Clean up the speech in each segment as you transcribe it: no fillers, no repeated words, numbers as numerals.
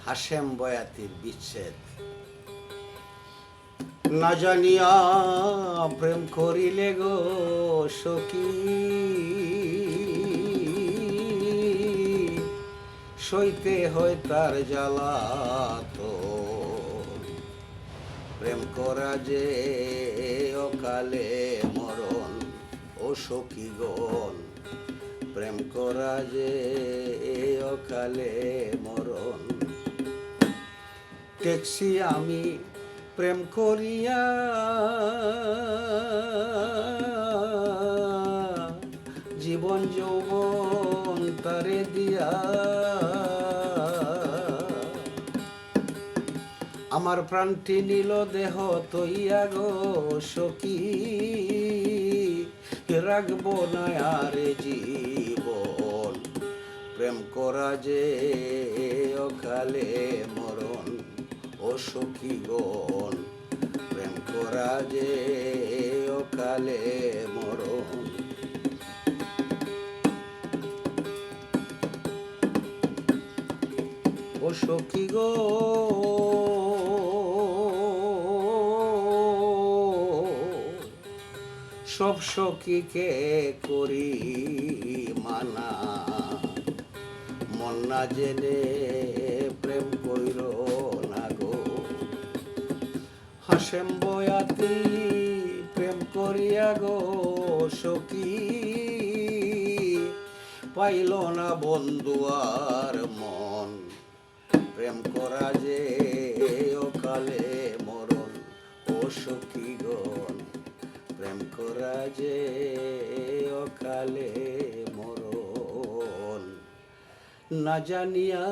হাশেম বয়াতির বিচ্ছেদ। না জানিয়া প্রেম করিলে গো সখী, সইতে হয় তার জ্বালাতন। প্রেম করা যে অকালে মরণ, ও সখীগণ প্রেম করা যে অকালে মরণ। দেখছি আমি প্রেম করিয়া জীবন যৌবন তারে দিয়া, আমার প্রাণটি নীল দেহ তৈয়া গো সখী, রাখবো না আর জীবন। প্রেম করা যে অকালে মরণ, ও সখীগণ প্রেম করা যে অকালে মরণ। ও সখী গো সব সখীকে করি মানা, মন না জেনে প্রেম কইর না গো। হাশেম বয়াতি প্রেম করিয়া গো সখী, পাইল না বন্ধু আর মন। প্রেম করা যে অকালে মরণ, ও সখীগণ প্রেম করা যে অকালে মরণ। না জানিয়া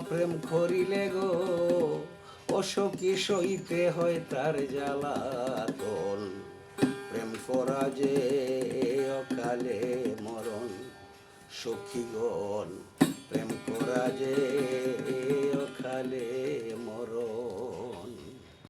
প্রেম করিলে গো ও সখী, সইতে হয় তার জ্বালাতন। প্রেম করা যে অকালে মরণ, সখীগণ প্রেম করা যে অকালে